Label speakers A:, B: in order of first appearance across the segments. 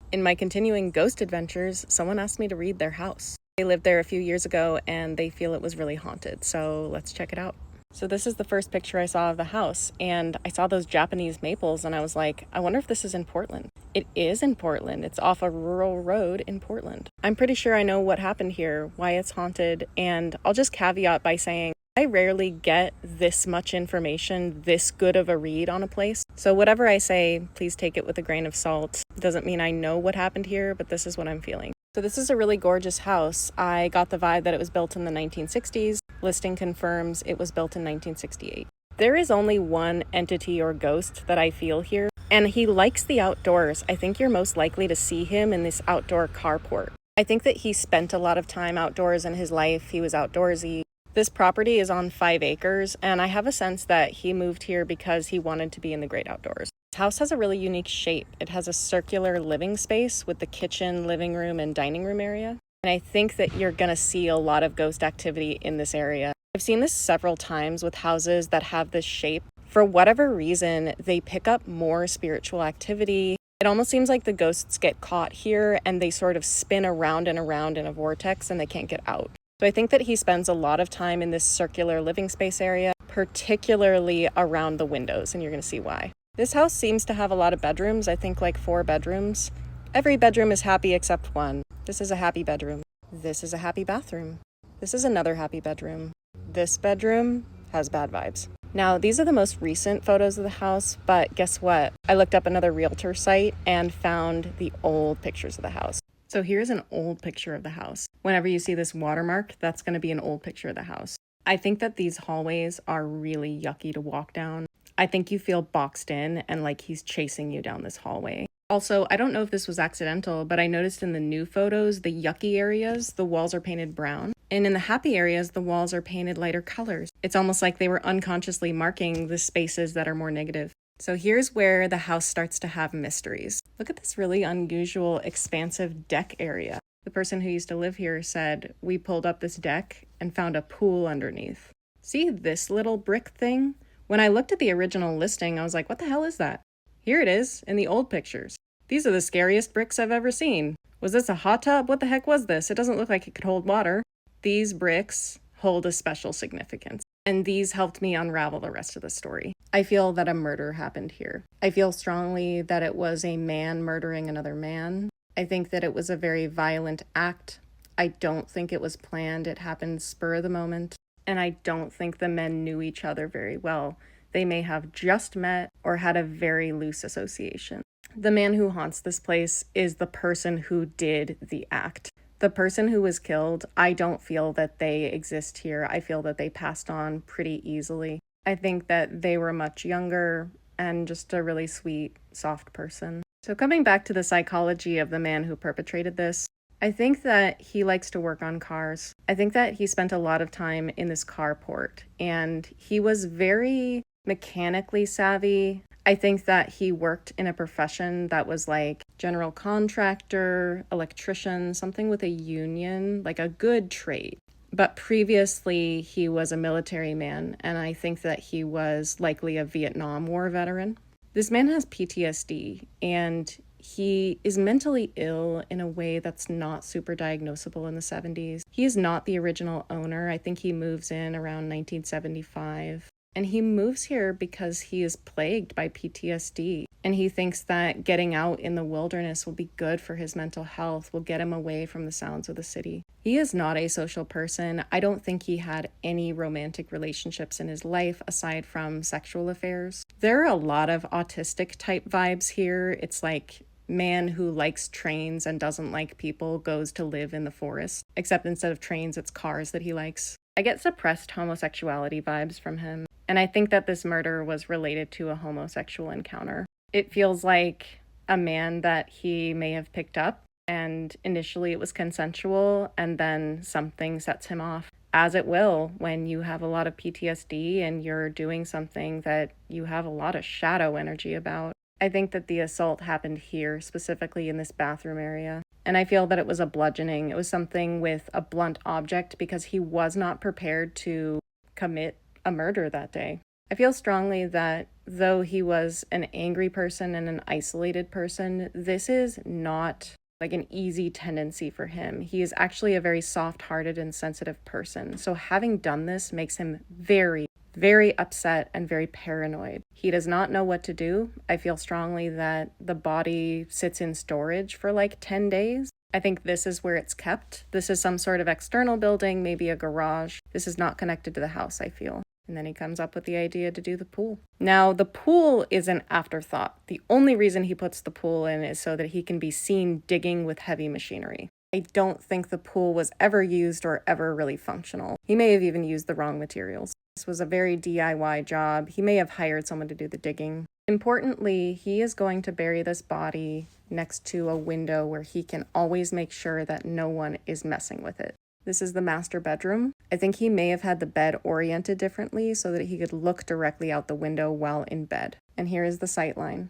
A: In my continuing ghost adventures, someone asked me to read their house. They lived there a few years ago and they feel it was really haunted, so let's check it out. So this is the first picture I saw of the house, and I saw those Japanese maples and I was like, I wonder if this is in Portland. It is in Portland. It's off a rural road in Portland. I'm pretty sure I know what happened here, why it's haunted, and I'll just caveat by saying I rarely get this much information, this good of a read on a place. So whatever I say, please take it with a grain of salt. Doesn't mean I know what happened here, but this is what I'm feeling. So this is a really gorgeous house. I got the vibe that it was built in the 1960s. Listing confirms it was built in 1968. There is only one entity or ghost that I feel here, and he likes the outdoors. I think you're most likely to see him in this outdoor carport. I think that he spent a lot of time outdoors in his life. He was outdoorsy. This property is on 5 acres, and I have a sense that he moved here because he wanted to be in the great outdoors. This house has a really unique shape. It has a circular living space with the kitchen, living room, and dining room area. And I think that you're going to see a lot of ghost activity in this area. I've seen this several times with houses that have this shape. For whatever reason, they pick up more spiritual activity. It almost seems like the ghosts get caught here and they sort of spin around and around in a vortex and they can't get out. So I think that he spends a lot of time in this circular living space area, particularly around the windows, and you're going to see why. This house seems to have a lot of bedrooms, I think like 4 bedrooms. Every bedroom is happy except one. This is a happy bedroom. This is a happy bathroom. This is another happy bedroom. This bedroom has bad vibes. Now, these are the most recent photos of the house, but guess what? I looked up another realtor site and found the old pictures of the house. So here's an old picture of the house. Whenever you see this watermark, that's going to be an old picture of the house. I think that these hallways are really yucky to walk down. I think you feel boxed in and like he's chasing you down this hallway. Also, I don't know if this was accidental, but I noticed in the new photos, the yucky areas, the walls are painted brown. And in the happy areas, the walls are painted lighter colors. It's almost like they were unconsciously marking the spaces that are more negative. So here's where the house starts to have mysteries. Look at this really unusual, expansive deck area. The person who used to live here said, we pulled up this deck and found a pool underneath. See this little brick thing? When I looked at the original listing, I was like, what the hell is that? Here it is in the old pictures. These are the scariest bricks I've ever seen. Was this a hot tub? What the heck was this? It doesn't look like it could hold water. These bricks hold a special significance, and these helped me unravel the rest of the story. I feel that a murder happened here. I feel strongly that it was a man murdering another man. I think that it was a very violent act. I don't think it was planned. It happened spur of the moment. And I don't think the men knew each other very well. They may have just met or had a very loose association. The man who haunts this place is the person who did the act. The person who was killed, I don't feel that they exist here. I feel that they passed on pretty easily. I think that they were much younger and just a really sweet, soft person. So coming back to the psychology of the man who perpetrated this, I think that he likes to work on cars. I think that he spent a lot of time in this carport, and he was very mechanically savvy. I think that he worked in a profession that was like general contractor, electrician, something with a union, like a good trade. But previously, he was a military man, and I think that he was likely a Vietnam War veteran. This man has PTSD, and he is mentally ill in a way that's not super diagnosable in the 70s. He is not the original owner. I think he moves in around 1975. And he moves here because he is plagued by PTSD. And he thinks that getting out in the wilderness will be good for his mental health, will get him away from the sounds of the city. He is not a social person. I don't think he had any romantic relationships in his life aside from sexual affairs. There are a lot of autistic type vibes here. It's like man who likes trains and doesn't like people goes to live in the forest. Except instead of trains, it's cars that he likes. I get suppressed homosexuality vibes from him. And I think that this murder was related to a homosexual encounter. It feels like a man that he may have picked up, and initially it was consensual, and then something sets him off. As it will when you have a lot of PTSD and you're doing something that you have a lot of shadow energy about. I think that the assault happened here, specifically in this bathroom area. And I feel that it was a bludgeoning. It was something with a blunt object because he was not prepared to commit a murder that day. I feel strongly that though he was an angry person and an isolated person, this is not like an easy tendency for him. He is actually a very soft-hearted and sensitive person. So having done this makes him very, very upset and very paranoid. He does not know what to do. I feel strongly that the body sits in storage for like 10 days. I think this is where it's kept. This is some sort of external building, maybe a garage. This is not connected to the house, I feel. And then he comes up with the idea to do the pool. Now, the pool is an afterthought. The only reason he puts the pool in is so that he can be seen digging with heavy machinery. I don't think the pool was ever used or ever really functional. He may have even used the wrong materials. This was a very DIY job. He may have hired someone to do the digging. Importantly, he is going to bury this body next to a window where he can always make sure that no one is messing with it. This is the master bedroom. I think he may have had the bed oriented differently so that he could look directly out the window while in bed. And here is the sight line.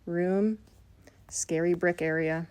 A: Room, scary brick area.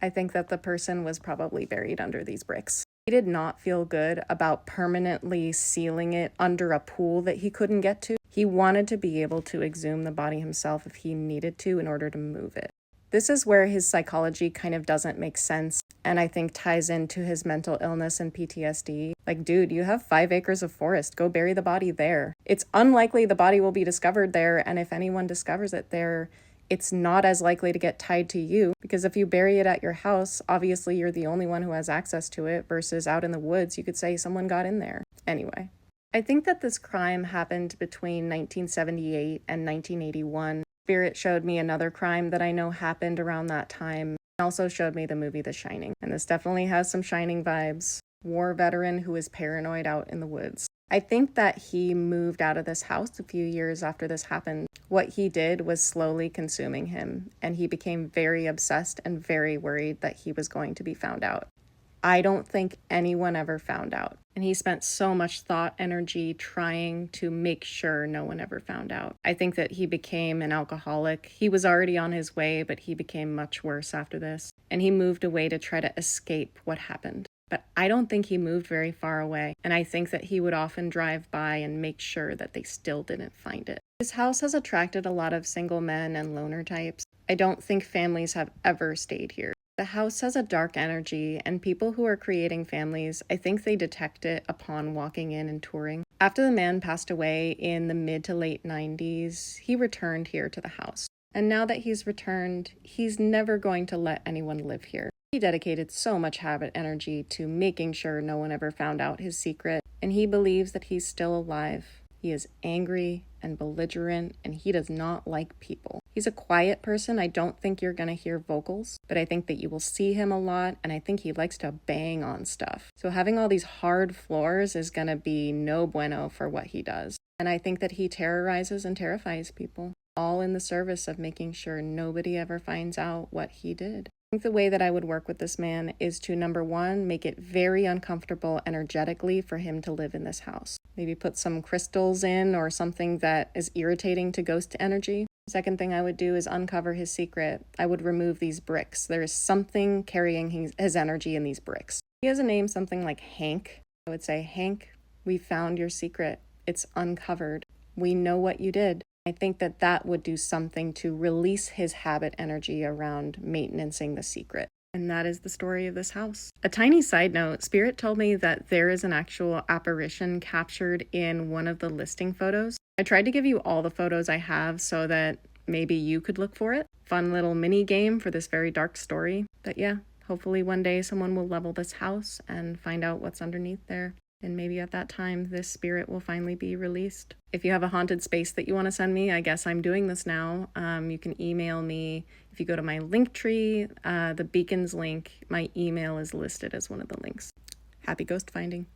A: I think that the person was probably buried under these bricks. He did not feel good about permanently sealing it under a pool that he couldn't get to. He wanted to be able to exhume the body himself if he needed to in order to move it. This is where his psychology kind of doesn't make sense, and I think ties into his mental illness and PTSD. Like, dude, you have 5 acres of forest. Go bury the body there. It's unlikely the body will be discovered there, and if anyone discovers it there, it's not as likely to get tied to you, because if you bury it at your house, obviously you're the only one who has access to it, versus out in the woods, you could say someone got in there. Anyway, I think that this crime happened between 1978 and 1981. Spirit showed me another crime that I know happened around that time. It also showed me the movie The Shining. And this definitely has some Shining vibes. War veteran who is paranoid out in the woods. I think that he moved out of this house a few years after this happened. What he did was slowly consuming him, and he became very obsessed and very worried that he was going to be found out. I don't think anyone ever found out. And he spent so much thought, energy trying to make sure no one ever found out. I think that he became an alcoholic. He was already on his way, but he became much worse after this. And he moved away to try to escape what happened. But I don't think he moved very far away. And I think that he would often drive by and make sure that they still didn't find it. His house has attracted a lot of single men and loner types. I don't think families have ever stayed here. The house has a dark energy, and people who are creating families, I think they detect it upon walking in and touring. After the man passed away in the mid to late 90s, he returned here to the house. And now that he's returned, he's never going to let anyone live here. He dedicated so much habit energy to making sure no one ever found out his secret, and he believes that he's still alive. He is angry and belligerent, and he does not like people. He's a quiet person. I don't think you're going to hear vocals, but I think that you will see him a lot, and I think he likes to bang on stuff. So having all these hard floors is going to be no bueno for what he does. And I think that he terrorizes and terrifies people, all in the service of making sure nobody ever finds out what he did. I think the way that I would work with this man is to, number one, make it very uncomfortable energetically for him to live in this house. Maybe put some crystals in or something that is irritating to ghost energy. Second thing I would do is uncover his secret. I would remove these bricks. There is something carrying his energy in these bricks. He has a name, something like Hank. I would say, Hank, we found your secret. It's uncovered. We know what you did. I think that that would do something to release his habit energy around maintaining the secret. And that is the story of this house. A tiny side note, Spirit told me that there is an actual apparition captured in one of the listing photos. I tried to give you all the photos I have so that maybe you could look for it. Fun little mini game for this very dark story. But yeah, hopefully one day someone will level this house and find out what's underneath there. And maybe at that time, this spirit will finally be released. If you have a haunted space that you want to send me, I guess I'm doing this now. You can email me. If you go to my Linktree, the Beacons link, my email is listed as one of the links. Happy ghost finding.